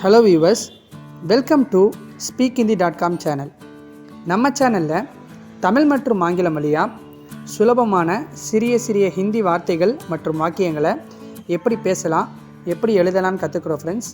Hello viewers, welcome to speakhindi.com channel. நம்ம சேனலில் தமிழ் மற்றும் ஆங்கிலம் வழியாக சுலபமான சிறிய ஹிந்தி வார்த்தைகள் மற்றும் வாக்கியங்களை எப்படி பேசலாம், எப்படி எழுதலாம்னு கற்றுக்குறோம் ஃப்ரெண்ட்ஸ்.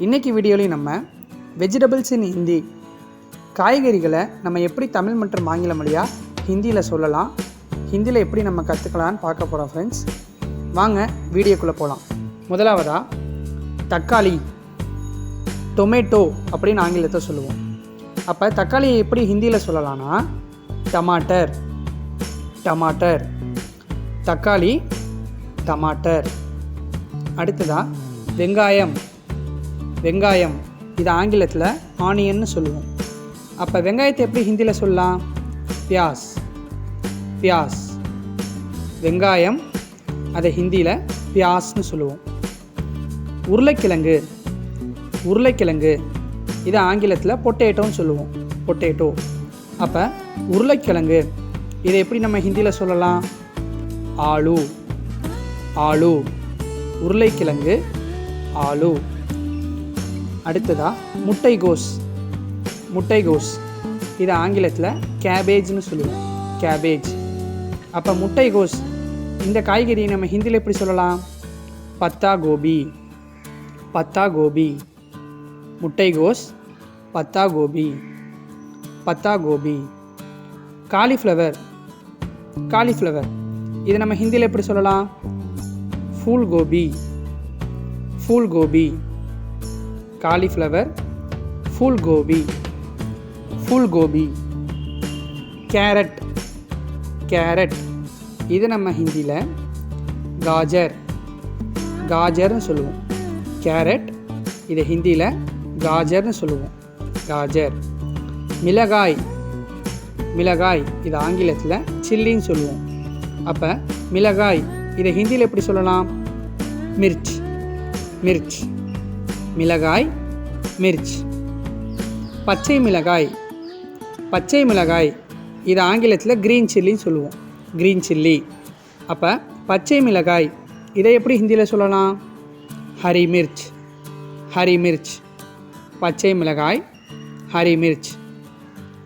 இன்றைக்கி வீடியோலையும் நம்ம வெஜிடபிள்ஸ் இன் ஹிந்தி, காய்கறிகளை நம்ம எப்படி தமிழ் மற்றும் ஆங்கிலம் வழியாக ஹிந்தியில் சொல்லலாம், ஹிந்தியில் எப்படி நம்ம கற்றுக்கலான்னு பார்க்க போகிறோம் ஃப்ரெண்ட்ஸ். வாங்க வீடியோக்குள்ளே போகலாம். முதலாவதாக தக்காளி, டொமேட்டோ அப்படின்னு ஆங்கிலத்தை சொல்லுவோம். அப்போ தக்காளியை எப்படி ஹிந்தியில் சொல்லலாம்னா டமாட்டர், டமாட்டர், தக்காளி, டமாட்டர். அடுத்ததாக வெங்காயம், வெங்காயம், இது ஆங்கிலத்தில் ஆனியன்னு சொல்லுவோம். அப்போ வெங்காயத்தை எப்படி ஹிந்தியில் சொல்லலாம்? பியாஸ், பியாஸ், வெங்காயம், அதை ஹிந்தியில் பியாஸ்னு சொல்லுவோம். உருளைக்கிழங்கு, உருளைக்கிழங்கு, இது ஆங்கிலத்தில் பொட்டேட்டோன்னு சொல்லுவோம். பொட்டேட்டோ. அப்போ உருளைக்கிழங்கு, இதை எப்படி நம்ம ஹிந்தியில் சொல்லலாம்? ஆலு, ஆலு, உருளைக்கிழங்கு, ஆலு. அடுத்ததாக முட்டைகோஸ், முட்டைகோஸ், இது ஆங்கிலத்தில் கேபேஜ்னு சொல்லுவோம். கேபேஜ். அப்போ முட்டைகோஸ், இந்த காய்கறியை நம்ம ஹிந்தியில் எப்படி சொல்லலாம்? பத்தா கோபி, பத்தா கோபி, முட்டைகோஸ், பத்தா கோபி, பத்தா கோபி. காலிஃப்ளவர், காலிஃப்ளவர், இதை நம்ம ஹிந்தியில் எப்படி சொல்லலாம்? ஃபூல் கோபி, ஃபூல் கோபி, காலிஃப்ளவர், ஃபூல் கோபி, ஃபூல் கோபி. கேரட், கேரட், இது நம்ம ஹிந்தியில் காஜர், காஜர்னு சொல்லுவோம். கேரட், இதை ஹிந்தியில் காஜர்னு சொல்லுவோம். காஜர். மிளகாய், மிளகாய், இது ஆங்கிலத்தில் சில்லின்னு சொல்லுவோம். அப்போ மிளகாய், இதை ஹிந்தியில் எப்படி சொல்லலாம்? மிர்ச், மிர்ச், மிளகாய், மிர்ச். பச்சை மிளகாய், பச்சை மிளகாய், இது ஆங்கிலத்தில் க்ரீன் சில்லின்னு சொல்லுவோம். Green chilli. அப்போ பச்சை மிளகாய், இதை எப்படி ஹிந்தியில் சொல்லலாம்? ஹரி மிர்ச், ஹரி மிர்ச், பச்சை மிளகாய், ஹரி மிர்ச்,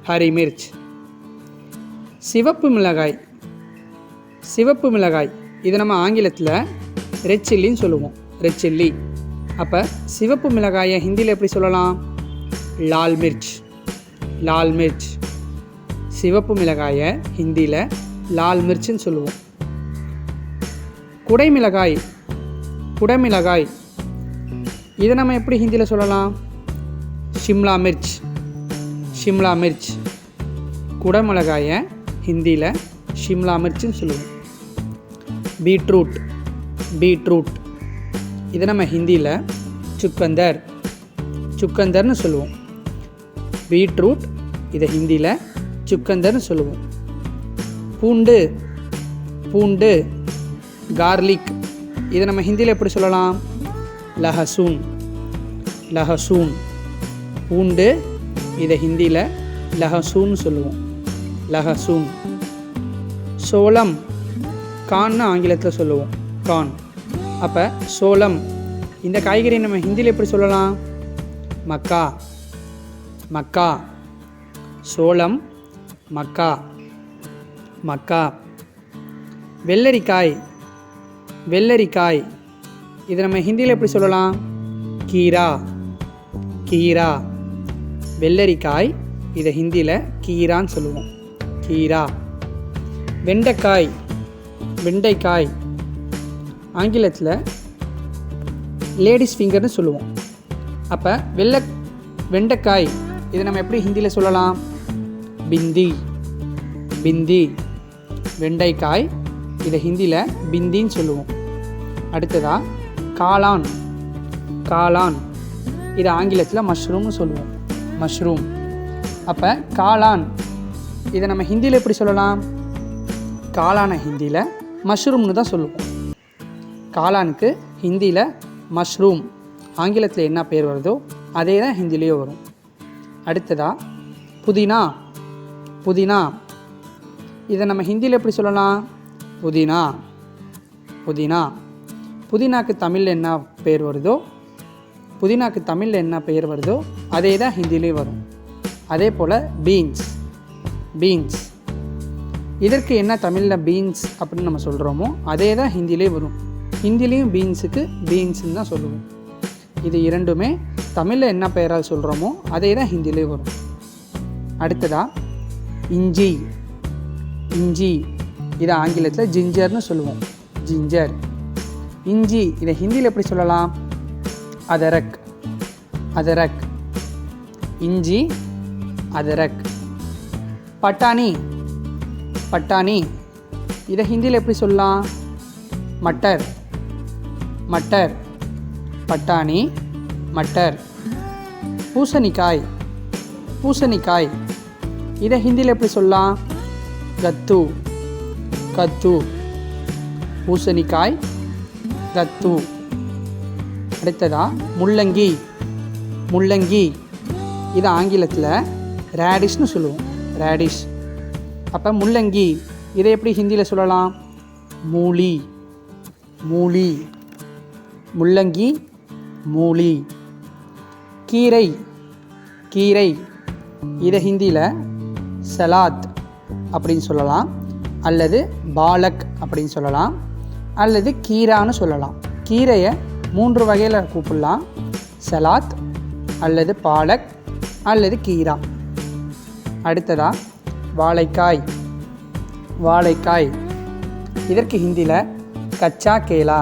ஹரி மிர்ச். சிவப்பு மிளகாய், சிவப்பு மிளகாய், இது நம்ம ஆங்கிலத்தில் ரெட் சில்லின்னு சொல்லுவோம். Red chilli. அப்போ சிவப்பு மிளகாயை ஹிந்தியில் எப்படி சொல்லலாம்? லால் மிர்ச், லால் மிர்ச், சிவப்பு மிளகாயை ஹிந்தியில் லால் மிர்ச்னு சொல்லுவோம். குடைமிளகாய், குடைமிளகாய், இதை நம்ம எப்படி ஹிந்தியில் சொல்லலாம்? ஷிம்லா மிர்ச், ஷிம்லா மிர்ச், குடைமிளகாயை ஹிந்தியில் ஷிம்லா மிர்ச்னு சொல்லுவோம். பீட்ரூட், பீட்ரூட், இதை நம்ம ஹிந்தியில் சுக்கந்தர், சுக்கந்தர்னு சொல்லுவோம். பீட்ரூட், இதை ஹிந்தியில் சுக்கந்தர்னு சொல்லுவோம். பூண்டு, பூண்டு, கார்லிக், இதை நம்ம ஹிந்தியில் எப்படி சொல்லலாம்? லஹசூன், லஹசூன், பூண்டு, இதை ஹிந்தியில் லஹசூன் சொல்லுவோம். லஹசூன். சோளம், கான்னு ஆங்கிலத்தில் சொல்லுவோம். கான். அப்போ சோளம், இந்த காய்கறி நம்ம ஹிந்தியில் எப்படி சொல்லலாம்? மக்கா, மக்கா, சோளம், மக்கா, மக்கா. வெள்ளரிக்காய், வெள்ளரிக்காய், இதை நம்ம ஹிந்தியில் எப்படி சொல்லலாம்? கீரா, கீரா, வெள்ளரிக்காய், இதை ஹிந்தியில் கீரான்னு சொல்லுவோம். கீரா. வெண்டைக்காய், வெண்டைக்காய், ஆங்கிலத்தில் லேடிஸ் ஃபிங்கர்னு சொல்லுவோம். அப்போ வெண்டைக்காய், இதை நம்ம எப்படி ஹிந்தியில் சொல்லலாம்? பிந்தி, பிந்தி, வெண்டைக்காய், இதை ஹிந்தியில் பிந்தின்னு சொல்லுவோம். அடுத்ததாக காளான், காளான், இது ஆங்கிலத்தில் மஷ்ரூம்னு சொல்லுவோம். மஷ்ரூம். அப்போ காளான், இதை நம்ம ஹிந்தியில் எப்படி சொல்லலாம்? காளானை ஹிந்தியில் மஷ்ரூம்னு தான் சொல்லுவோம். காளானுக்கு ஹிந்தியில் மஷ்ரூம், ஆங்கிலத்தில் என்ன பேர் வருதோ அதே தான் ஹிந்திலேயே வரும். அடுத்ததாக புதினா, புதினா, இதை நம்ம ஹிந்தியில் எப்படி சொல்லலாம்? புதினா, புதினா. புதினாக்கு தமிழில் என்ன பேர் வருதோ புதினாக்கு தமிழில் என்ன பெயர் வருதோ அதே தான் ஹிந்திலேயும் வரும். அதே போல் பீன்ஸ், பீன்ஸ் இதற்கு என்ன தமிழில் பீன்ஸ் அப்படின்னு நம்ம சொல்கிறோமோ அதே தான் ஹிந்திலே வரும். ஹிந்திலேயும் பீன்ஸுக்கு பீன்ஸுன்னு தான் சொல்லுவோம். இது இரண்டுமே தமிழில் என்ன பெயரால் சொல்கிறோமோ அதே தான் ஹிந்திலே வரும். அடுத்ததாக இஞ்சி, இஞ்சி இதை ஆங்கிலத்தில் ஜிஞ்சர்னு சொல்லுவோம். ஜிஞ்சர். இஞ்சி இதை ஹிந்தியில் எப்படி சொல்லலாம்? அதரக், அதரக். இஞ்சி, அதரக். பட்டாணி, பட்டாணி இதை ஹிந்தியில் எப்படி சொல்லலாம்? மட்டர், மட்டர். பட்டாணி, மட்டர். பூசணிக்காய், பூசணிக்காய் இதை ஹிந்தியில் எப்படி சொல்லலாம்? கத்து, கத்து. பூசணிக்காய், கத்து. அடுத்ததா முள்ளங்கி, முள்ளங்கி இது ஆங்கிலத்தில் ரேடிஷ்னு சொல்லுவோம். ரேடிஷ். அப்போ முள்ளங்கி இதை எப்படி ஹிந்தியில் சொல்லலாம்? மூலி, மூலி. முள்ளங்கி, மூலி. கீரை, கீரை இதை ஹிந்தியில் சலாத் அப்படின்னு சொல்லலாம், அல்லது பாலக் அப்படின்னு சொல்லலாம், அல்லது கீரான்னு சொல்லலாம். கீரையை 3 வகையில் கூப்பிடலாம். சலாத் அல்லது பாலக் அல்லது கீரா. அடுத்ததாக வாழைக்காய், வாழைக்காய் இதற்கு ஹிந்தியில் கச்சா கேலா,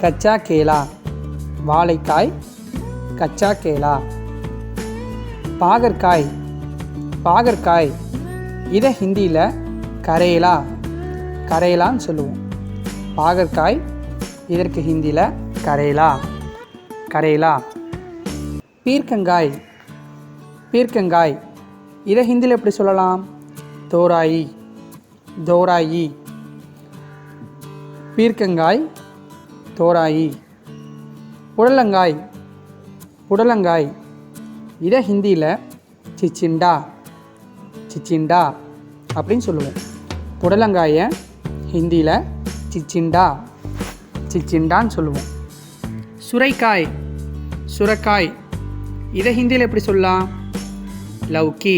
கச்சா கேலா. வாழைக்காய், கச்சா கேலா. பாகற்காய், பாகற்காய் இதை ஹிந்தியில் கரேலா, கரேலான்னு சொல்லுவோம். பாகற்காய் இதற்கு ஹிந்தியில் கரேலா, கரேலா. பீர்க்கங்காய், பீர்க்கங்காய் இதை ஹிந்தியில் எப்படி சொல்லலாம்? தோராயி, தோராயி. பீர்க்கங்காய், தோராயி. புடலங்காய், புடலங்காய் இதை ஹிந்தியில் சிச்சிண்டா, சிச்சிண்டா அப்படின்னு சொல்லுவோம். புடலங்காயை ஹிந்தியில் சிச்சிண்டா, சிச்சிண்டான்னு சொல்லுவோம். சுரைக்காய், சுரைக்காய் இதை ஹிந்தியில் எப்படி சொல்லலாம்? லௌக்கி,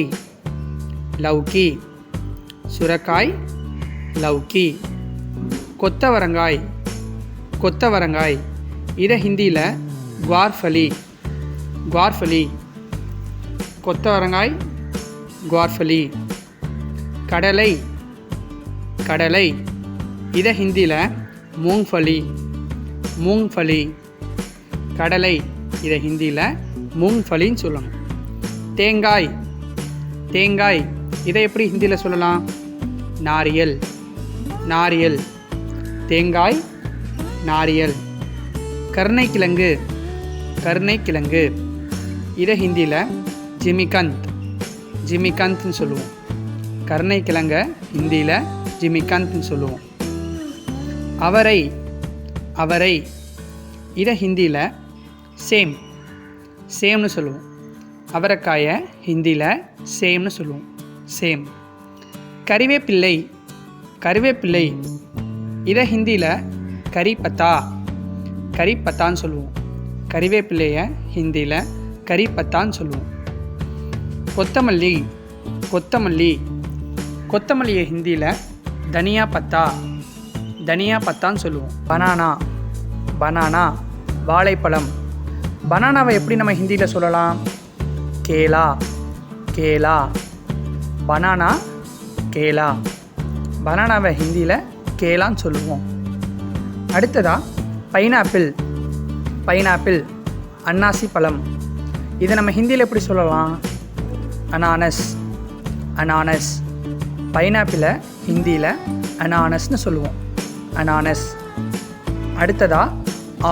லௌக்கி. சுரைக்காய், லௌக்கி. கொத்தவரங்காய், கொத்தவரங்காய் இதை ஹிந்தியில் குவார்ஃபலி, குவார்ஃபலி. கொத்தவரங்காய், குவார்ஃபலி. கடலை, கடலை இதை ஹிந்தியில் மூங்ஃபலி, மூங்ஃபலி. கடலை இதை ஹிந்தியில் மூங்ஃபலின்னு சொல்லணும். தேங்காய், தேங்காய் இதை எப்படி ஹிந்தியில் சொல்லலாம்? நாரியல், நாரியல். தேங்காய், நாரியல். கருணைக்கிழங்கு, கருணைக்கிழங்கு இதை ஹிந்தியில் ஜிமிகந்த், ஜிமிகந்த்னு சொல்லுவோம். கருணைக்கிழங்கை ஹிந்தியில் ஜிமிகந்த்னு சொல்லுவோம். அவரை, அவரை இதை ஹிந்தியில் சேம், சேம்னு சொல்லுவோம். அவரைக்காயை ஹிந்தியில் சேம்னு சொல்லுவோம். சேம். கறிவேப்பிள்ளை, கறிவேப்பிள்ளை இதை ஹிந்தியில் கறிப்பத்தா, கறிப்பத்தான்னு சொல்லுவோம். கறிவேப்பிள்ளையை ஹிந்தியில் கறிப்பத்தான்னு சொல்லுவோம். கொத்தமல்லி, கொத்தமல்லி. கொத்தமல்லியை ஹிந்தியில் தனியா பத்தா, தனியா பத்தான்னு சொல்லுவோம். பனானா, பனானா வாழைப்பழம். பனானாவை எப்படி நம்ம ஹிந்தியில் சொல்லலாம்? கேலா, கேலா. பனானா, கேலா. பனானாவை ஹிந்தியில் கேலான்னு சொல்லுவோம். அடுத்ததாக பைனாப்பிள், பைனாப்பிள் அன்னாசி பழம். இதை நம்ம ஹிந்தியில் எப்படி சொல்லலாம்? அனானஸ், அனானஸ். பைனாப்பிளை ஹிந்தியில் அனானஸ்னு சொல்லுவோம். அனானஸ். அடுத்ததாக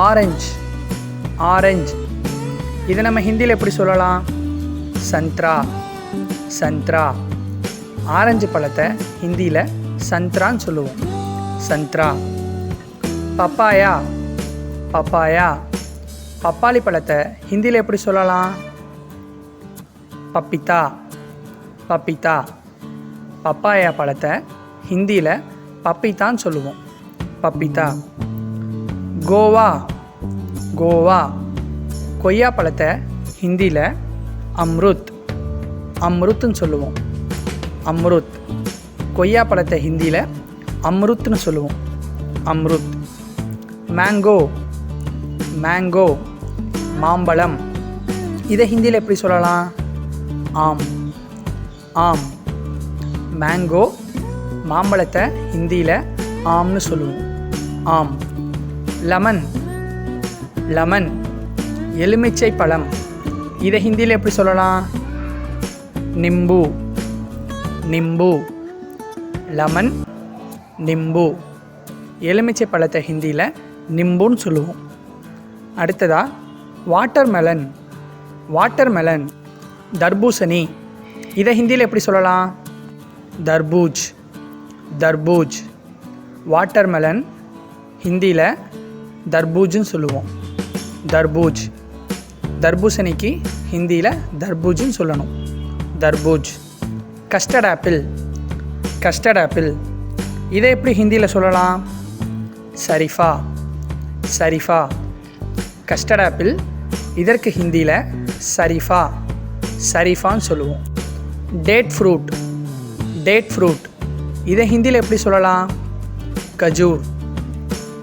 ஆரஞ்சு, ஆரஞ்சு. இதை நம்ம ஹிந்தியில் எப்படி சொல்லலாம்? சந்த்ரா, சந்த்ரா. ஆரஞ்சு பழத்தை ஹிந்தியில் சந்த்ரான்னு சொல்லுவோம். சந்த்ரா. Papaya, papaya. பப்பாளி பழத்தை ஹிந்தியில் எப்படி சொல்லலாம்? பப்பித்தா, பப்பித்தா. பப்பாயா பழத்தை ஹிந்தியில் பப்பித்தான்னு சொல்லுவோம். பப்பித்தா. கோவா, கோவா. கொய்யா பழத்தை ஹிந்தியில் அம்ருத் அம்ருத்னு சொல்லுவோம். அம்ருத். கொய்யா பழத்தை ஹிந்தியில் அம்ருத்னு சொல்லுவோம். அம்ருத். மேங்கோ மேங்கோ மாம்பழம். இதை ஹிந்தியில் எப்படி சொல்லலாம்? ஆம் ஆம். மேங்கோ மாம்பழத்தை ஹிந்தியில் ஆம்னு சொல்லுவோம். ஆம். லெமன் லெமன் எலுமிச்சை பழம். இதை ஹிந்தியில் எப்படி சொல்லலாம்? நிம்பு நிம்பு. லெமன் நிம்பு. எலுமிச்சை பழத்தை ஹிந்தியில் நிம்புன்னு சொல்லுவோம். அடுத்ததாக வாட்டர்மெலன் வாட்டர்மெலன் தர்பூசணி. இதை ஹிந்தியில் எப்படி சொல்லலாம்? தர்பூஜ் தர்பூஜ். வாட்டர்மெலன் ஹிந்தியில் தர்பூஜ்னு சொல்லுவோம். தர்பூஜ். தர்பூசணிக்கு ஹிந்தியில் தர்பூஜ்னு சொல்லணும். தர்பூஜ். Custard apple custard apple. இதை எப்படி ஹிந்தியில் சொல்லலாம்? சரிஃபா சரிஃபா. கஸ்டர்ட் ஆப்பிள் இதற்கு ஹிந்தியில் சரிஃபா சரிஃபான்னு சொல்லுவோம். Date fruit date fruit. இதை ஹிந்தியில் எப்படி சொல்லலாம்? கஜூர்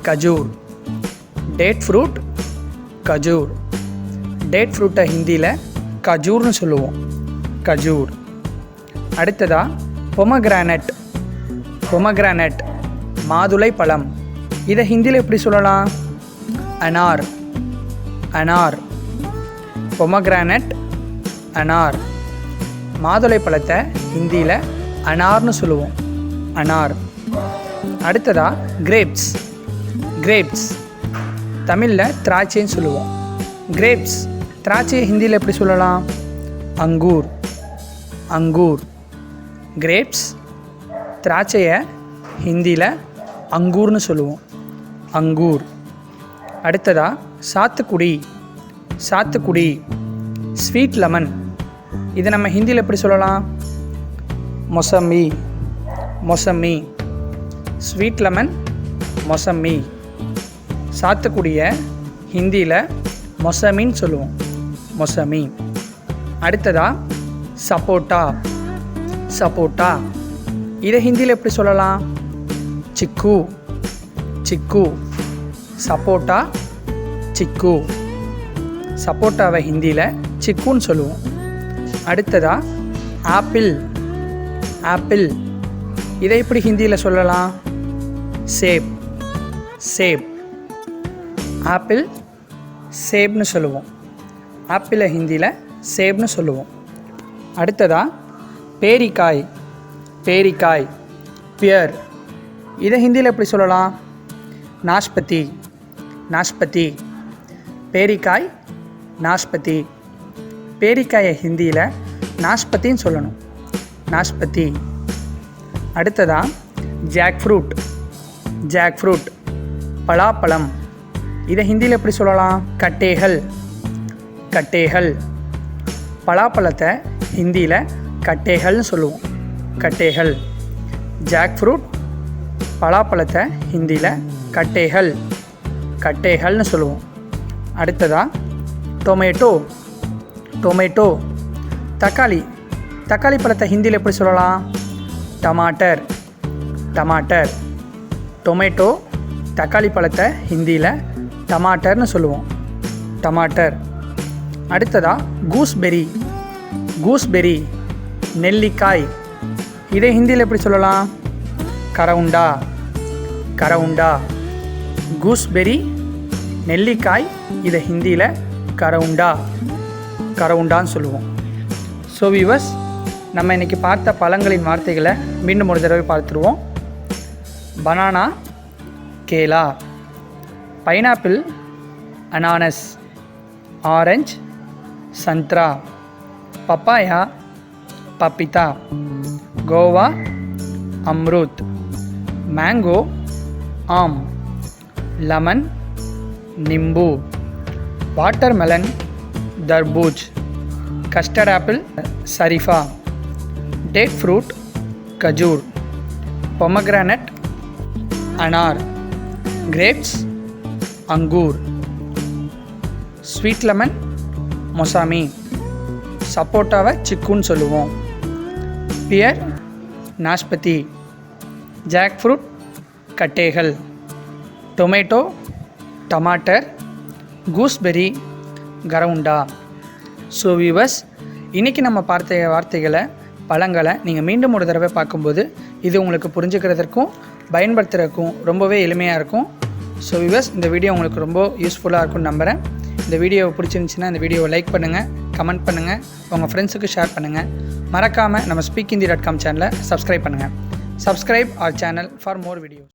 கஜூர். டேட் ஃப்ரூட் கஜூர். டேட் ஃப்ரூட்டை ஹிந்தியில் கஜூர்னு சொல்லுவோம். கஜூர். அடுத்ததாக பொமக்ரானட் பொமக்ரானட் மாதுளை பழம். இதை ஹிந்தியில் எப்படி சொல்லலாம்? அனார் அனார். பொமக்ரானட் அனார். மாதுளை பழத்தை ஹிந்தியில் அனார்னு சொல்லுவோம். அனார். அடுத்ததாக கிரேப்ஸ் கிரேப்ஸ். தமிழில் திராட்சைன்னு சொல்லுவோம். கிரேப்ஸ். திராட்சையை ஹிந்தியில் எப்படி சொல்லலாம்? அங்கூர் அங்கூர். கிரேப்ஸ். திராட்சையை ஹிந்தியில் அங்கூர்னு சொல்லுவோம். அங்கூர். அடுத்ததாக சாத்துக்குடி சாத்துக்குடி. Sweet lemon. இதை நம்ம ஹிந்தியில் எப்படி சொல்லலாம்? மொசம்மி மொசம்மி. Sweet lemon மொசம்மி. சாத்துக்குடியை ஹிந்தியில் மொசமின்னு சொல்லுவோம். மொசமி. அடுத்ததாக சப்போட்டா சப்போட்டா. இதை ஹிந்தியில் எப்படி சொல்லலாம்? சிக்கு சிக்கு. சப்போட்டா சிக்கு. சப்போட்டாவை ஹிந்தியில் சிக்குன்னு சொல்லுவோம். அடுத்ததாக ஆப்பிள் ஆப்பிள். இதை எப்படி ஹிந்தியில் சொல்லலாம்? Shape shape. ஆப்பிள் சேப்னு சொல்லுவோம். ஆப்பிளை ஹிந்தியில் சேப்னு சொல்லுவோம். அடுத்ததாக பேரிக்காய் பேரிக்காய் பியர். இதை ஹிந்தியில் எப்படி சொல்லலாம்? நாஷ்பதி நாஷ்பதி. பேரிக்காய் நாஷ்பதி. பேரிக்காயை ஹிந்தியில் நாஷ்பத்தின்னு சொல்லணும். நாஷ்பதி. அடுத்ததாக ஜாக் ஃப்ரூட் ஜாக் ஃப்ரூட் பலாப்பழம். இதை ஹிந்தியில் எப்படி சொல்லலாம்? கட்டேகல் கட்டேகல். பலாப்பழத்தை ஹிந்தியில் கட்டேகல்னு சொல்லுவோம். கட்டேகல். ஜாக் ஃப்ரூட் பலாப்பழத்தை ஹிந்தியில் கட்டேகல் கட்டேகல்னு சொல்லுவோம். அடுத்ததாக டொமேட்டோ டொமேட்டோ. தக்காளி தக்காளி பழத்தை ஹிந்தியில் எப்படி சொல்லலாம்? டமாட்டர் டமாட்டர். டொமேட்டோ தக்காளி பழத்தை ஹிந்தியில் டமாட்டர்னு சொல்லுவோம். டமாட்டர். அடுத்ததாக கூஸ்பெரி கூஸ்பெரி நெல்லிக்காய். இதை ஹிந்தியில் எப்படி சொல்லலாம்? கரவுண்டா கரவுண்டா. கூஸ்பெரி நெல்லிக்காய். இதை ஹிந்தியில் கரவுண்டா கரவுண்டான்னு சொல்லுவோம். ஸோ வியூவர்ஸ், நம்ம இன்றைக்கி பார்த்த பழங்களின் வார்த்தைகளை மீண்டும் ஒரு தடவை பார்த்துருவோம். பனானா கேலா. பைனாப்பிள் அனானஸ். ஆரஞ்ச் சந்த்ரா. பப்பாயா பப்பிதா. கோவா அம்ருத். மேங்கோ ஆம். லெமன் நிம்பு. வாட்டர்மெலன் தர்பூஜ். கஸ்டர்ட் ஆப்பிள் சரிஃபா. டேட் ஃப்ரூட் கஜூர். பொமக்ரானட் அனார். கிரேப்ஸ் அங்கூர். ஸ்வீட் லெமன் மொசாமி. சப்போட்டாவை சிக்குன்னு சொல்லுவோம். பியர் நாஷ்பதி. ஜாக் ஃப்ரூட் கட்டைகள். டொமேட்டோ டமாட்டர். கூஸ்பெரி கரவுண்டா. ஸோ வியூவர்ஸ், இன்றைக்கி நம்ம பார்த்த வார்த்தைகளை, பழங்களை நீங்கள் மீண்டும் ஒரு தடவை பார்க்கும்போது இது உங்களுக்கு புரிஞ்சுக்கிறதுக்கும் பயன்படுத்துகிறதுக்கும் ரொம்பவே எளிமையாக இருக்கும். ஸோ வியூவர்ஸ், இந்த வீடியோ உங்களுக்கு ரொம்ப யூஸ்ஃபுல்லாக இருக்கும்னு நம்புகிறேன். இந்த வீடியோவை பிடிச்சிருந்துச்சின்னா இந்த வீடியோவை லைக் பண்ணுங்கள், கமெண்ட் பண்ணுங்கள், உங்கள் ஃப்ரெண்ட்ஸுக்கு ஷேர் பண்ணுங்கள். மறக்காமல் நம்ம speakinthி.com சேனலை சப்ஸ்கிரைப் பண்ணுங்கள். Subscribe our channel for more videos.